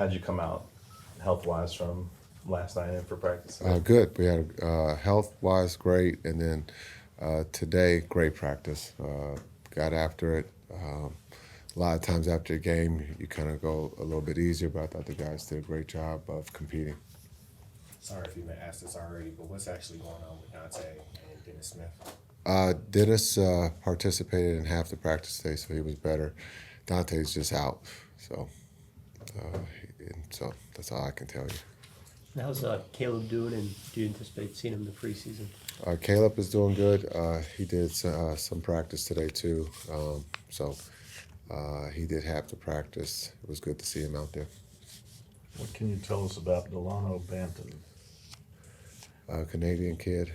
How'd you come out health-wise from last night and for practice? Good. We had health-wise great, and then today great practice. Got after it. A lot of times after a game, you kind of go a little bit easier, but I thought the guys did a great job of competing. Sorry if you've been asked this already, but what's actually going on with Dante and Dennis Smith? Dennis participated in half the practice today, so he was better. Dante's just out, so so that's all I can tell you. How's Caleb doing, and do you anticipate seeing him in the preseason? Caleb is doing good. He did some practice today too, so he did half the practice. It was good to see him out there. What can you tell us about Delano Banton? Canadian kid,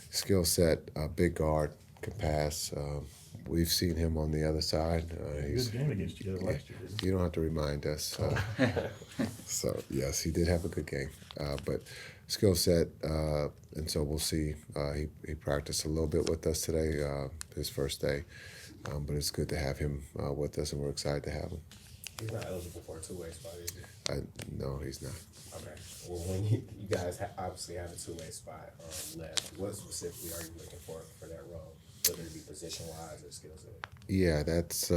skill set, big guard, can pass. We've seen him on the other side. Good game against you guys last year, didn't he? You don't have to remind us. So yes, he did have a good game, but skill set, and so we'll see. He practiced a little bit with us today, his first day, but it's good to have him with us, and we're excited to have him. He's not eligible for a two-way spot, is he? No, he's not. Okay. Well, when you guys obviously have a two-way spot left, what specifically are you looking for that role, whether it be position-wise or skill set? Yeah, that's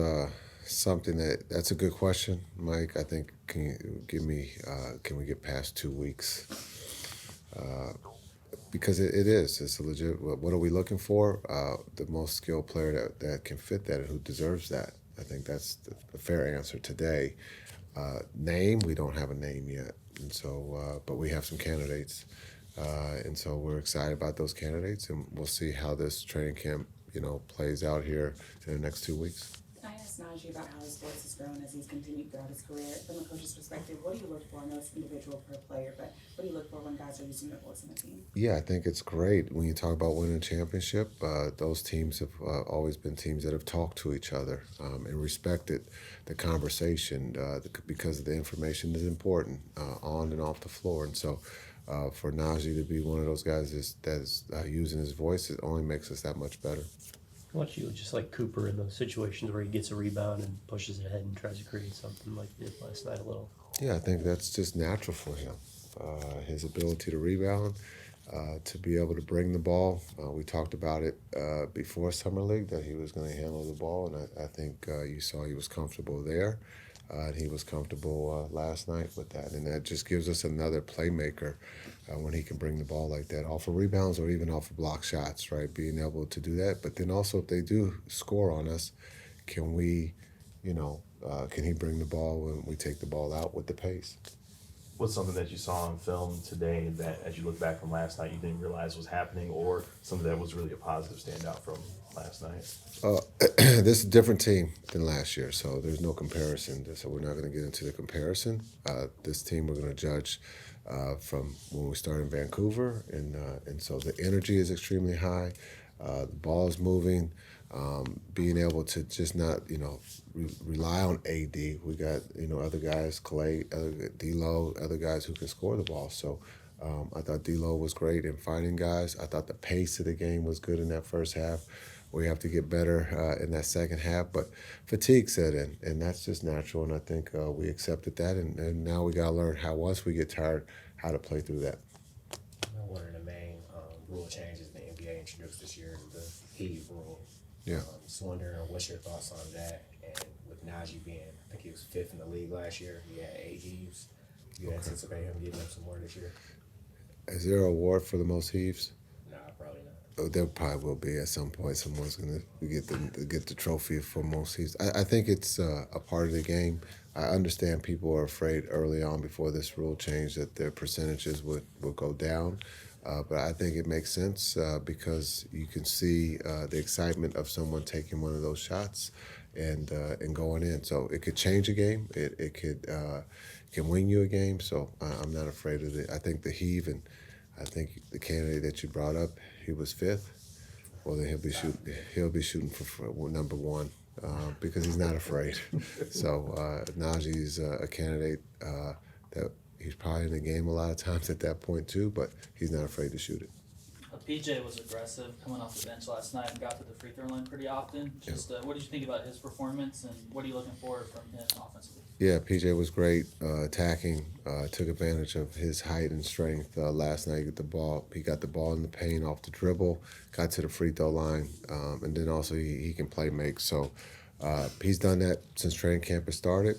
something that's a good question, Mike. I think can you give me can we get past 2 weeks? Because it's a legit. What are we looking for? The most skilled player that can fit that and who deserves that. I think that's the fair answer today. Name, we don't have a name yet, and so but we have some candidates, and so we're excited about those candidates, and we'll see how this training camp plays out here in the next 2 weeks. I asked Naji about how his voice has grown as he's continued throughout his career. From a coach's perspective, what do you look for? I know it's individual per player, but what do you look for when guys are using their voice in the team? Yeah, I think it's great when you talk about winning a championship. Those teams have always been teams that have talked to each other and respected the conversation because the information is important on and off the floor. And so for Naji to be one of those guys that's using his voice, it only makes us that much better. Watch you just like Cooper in those situations where he gets a rebound and pushes it ahead and tries to create something like he did last night a little. Yeah, I think that's just natural for him. His ability to rebound, to be able to bring the ball. We talked about it before Summer League that he was going to handle the ball, and I think you saw he was comfortable there. And he was comfortable last night with that, and that just gives us another playmaker when he can bring the ball like that off of rebounds or even off of block shots, right? Being able to do that, but then also if they do score on us, can we, can he bring the ball when we take the ball out with the pace? What's something that you saw on film today that, as you look back from last night, you didn't realize was happening, or something that was really a positive standout from last night? This is a different team than last year, so there's no comparison. So we're not going to get into the comparison. This team we're going to judge from when we started in Vancouver, and so the energy is extremely high. The ball is moving. Being able to just not, rely on AD. We got, other guys, Clay, D'Lo, other guys who can score the ball. So I thought D'Lo was great in finding guys. I thought the pace of the game was good in that first half. We have to get better in that second half, but fatigue set in, and that's just natural, and I think we accepted that, and now we got to learn how, once we get tired, how to play through that. One of the main rule changes the NBA introduced this year is the heave rule. Yeah. Just wondering what's your thoughts on that, and with Naji being, I think he was 5th in the league last year, he had 8 heaves. Do you anticipate him getting up some more this year? Is there an award for the most heaves? Nah, probably not. Oh, there probably will be at some point. Someone's going to get the trophy for most heaves. I think it's a part of the game. I understand people are afraid early on before this rule change that their percentages would go down. But I think it makes sense because you can see the excitement of someone taking one of those shots and going in. So it could change a game. It can win you a game. So I'm not afraid of it. I think the heave, and I think the candidate that you brought up, he was 5th. Well, then he'll be shooting for number 1 because he's not afraid. So Naji's a candidate that he's probably in the game a lot of times at that point too, but he's not afraid to shoot it. PJ was aggressive coming off the bench last night and got to the free throw line pretty often. Just what did you think about his performance, and what are you looking for from him offensively? Yeah, PJ was great attacking. Took advantage of his height and strength last night. He got the ball in the paint off the dribble, got to the free throw line, and then also he can play make. So he's done that since training camp has started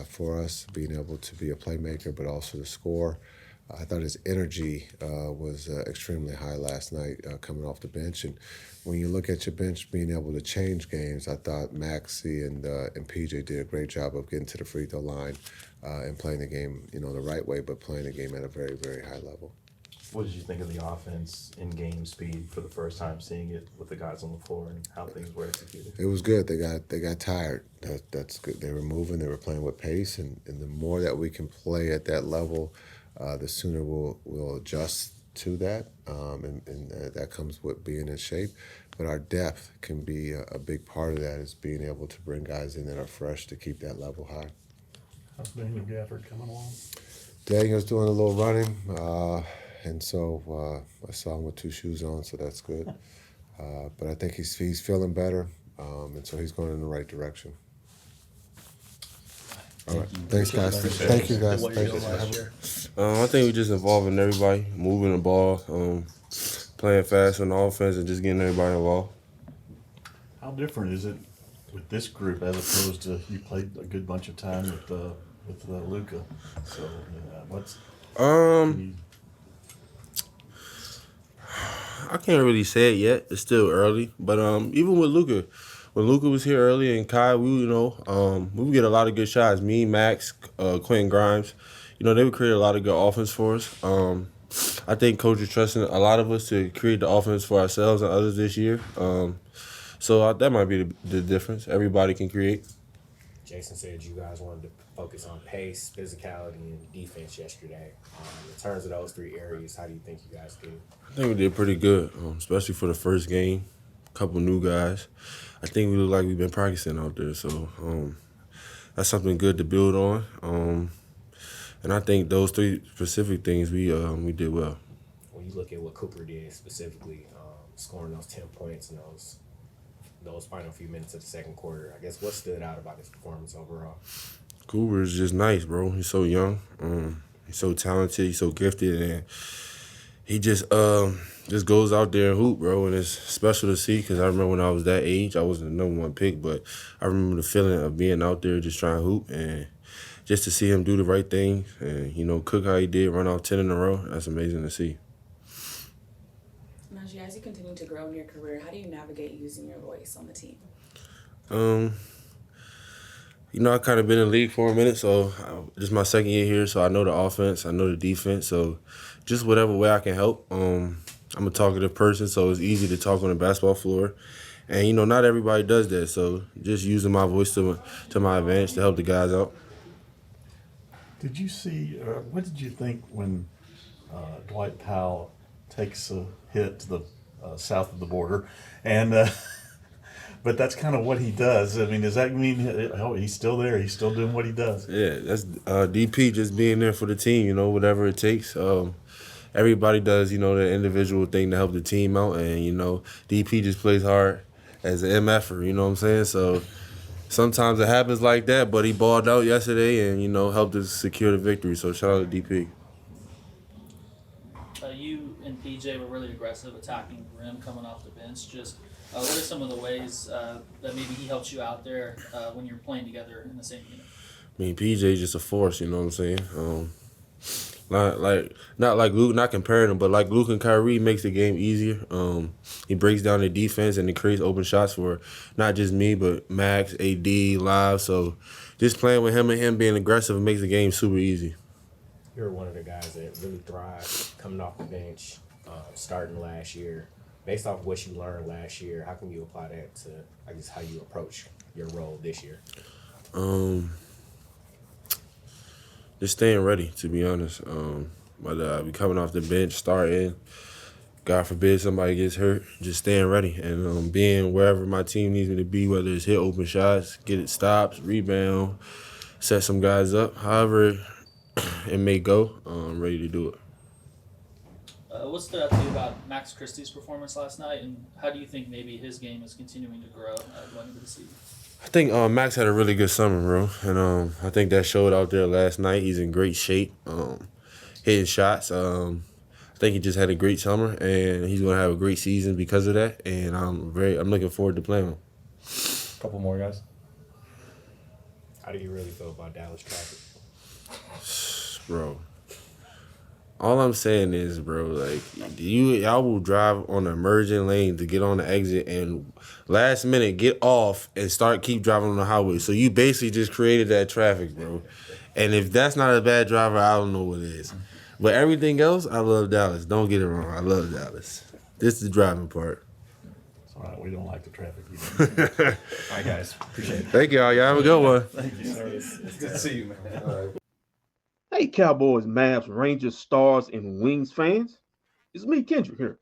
for us, being able to be a playmaker but also to score. I thought his energy was extremely high last night coming off the bench. And when you look at your bench being able to change games, I thought Maxey and PJ did a great job of getting to the free throw line and playing the game, the right way, but playing the game at a very, very high level. What did you think of the offense in game speed for the first time seeing it with the guys on the floor and how things were executed? It was good. They got tired. That's good. They were moving. They were playing with pace, and the more that we can play at that level, the sooner we'll adjust to that, and that comes with being in shape. But our depth can be a big part of that, is being able to bring guys in that are fresh to keep that level high. How's Daniel Gafford coming along? Daniel's doing a little running, and so I saw him with 2 shoes on, so that's good. But I think he's feeling better, and so he's going in the right direction. All right. Thanks, guys. Thank you, guys. What you're doing last year. I think we're just involving everybody, moving the ball, playing fast on the offense, and just getting everybody involved. How different is it with this group as opposed to you played a good bunch of time with Luka? So what's I can't really say it yet. It's still early, but even with Luka, when Luka was here early and Kai, we would get a lot of good shots. Me, Max, Quentin Grimes, they would create a lot of good offense for us. I think Coach is trusting a lot of us to create the offense for ourselves and others this year. So that might be the difference. Everybody can create. Jason said you guys wanted to focus on pace, physicality, and defense yesterday. In terms of those 3 areas, how do you think you guys did? I think we did pretty good, especially for the first game. A couple new guys. I think we look like we've been practicing out there, so that's something good to build on. And I think those 3 specific things we did well. When you look at what Cooper did specifically, scoring those 10 points in those final few minutes of the second quarter, I guess what stood out about his performance overall? Cooper is just nice, bro. He's so young. He's so talented. He's so gifted, and he just goes out there and hoop, bro. And it's special to see because I remember when I was that age, I wasn't the #1 pick, but I remember the feeling of being out there just trying to hoop, and just to see him do the right thing and, cook how he did, run off 10 in a row, that's amazing to see. Naji, as you continue to grow in your career, how do you navigate using your voice on the team? I kind of been in the league for a minute, so this is my second year here, so I know the offense, I know the defense, so just whatever way I can help. I'm a talkative person, so it's easy to talk on the basketball floor. And, not everybody does that, so just using my voice to my advantage to help the guys out. Did you see, what did you think when Dwight Powell takes a hit to the south of the border? And but that's kind of what he does. I mean, does that mean he's still there? He's still doing what he does? Yeah, that's DP just being there for the team, whatever it takes. Everybody does, the individual thing to help the team out. And, DP just plays hard as an MFer, you know what I'm saying? So sometimes it happens like that, but he balled out yesterday and, helped us secure the victory. So shout out to DP. You and PJ were really aggressive attacking the rim coming off the bench. Just what are some of the ways that maybe he helped you out there when you're playing together in the same unit? I mean, PJ just a force, you know what I'm saying? Not like Luke, not comparing them, but like Luke and Kyrie makes the game easier. He breaks down the defense and he creates open shots for not just me, but Max, AD, Live. So just playing with him and him being aggressive makes the game super easy. You're one of the guys that really thrived coming off the bench, starting last year. Based off what you learned last year, how can you apply that to, I guess, how you approach your role this year? Just staying ready, to be honest. But be coming off the bench, starting. God forbid somebody gets hurt. Just staying ready and being wherever my team needs me to be, whether it's hit open shots, get it stops, rebound, set some guys up. However it may go, I'm ready to do it. what stood out to you about Max Christie's performance last night, and how do you think maybe his game is continuing to grow going into the season? I think Max had a really good summer, bro, and I think that showed out there last night. He's in great shape, hitting shots. I think he just had a great summer, and he's gonna have a great season because of that. And I'm looking forward to playing him. Couple more guys. How do you really feel about Dallas traffic? Bro, all I'm saying is, bro, like y'all will drive on the emerging lane to get on the exit and last minute get off and keep driving on the highway. So you basically just created that traffic, bro. And if that's not a bad driver, I don't know what is. But everything else, I love Dallas. Don't get it wrong, I love Dallas. This is the driving part. It's all right. We don't like the traffic either. All right, guys. Appreciate it. Thank y'all. Y'all have a good one. Thank you, sir. It's good to see you, man. Hey, Cowboys, Mavs, Rangers, Stars, and Wings fans. It's me, Kendrick, here.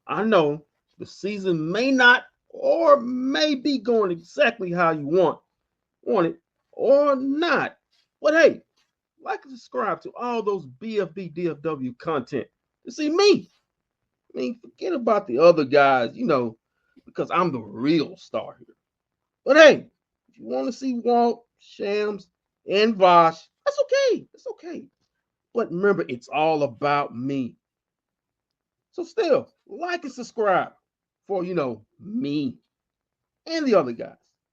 I know the season may not or may be going exactly how you want it or not. But hey, like and subscribe to all those BFB DFW content to see me. I mean, forget about the other guys, because I'm the real star here. But hey, if you want to see Walt, Shams, and Vosh, that's okay. That's okay. But remember, it's all about me. So still, like and subscribe for, me and the other guys.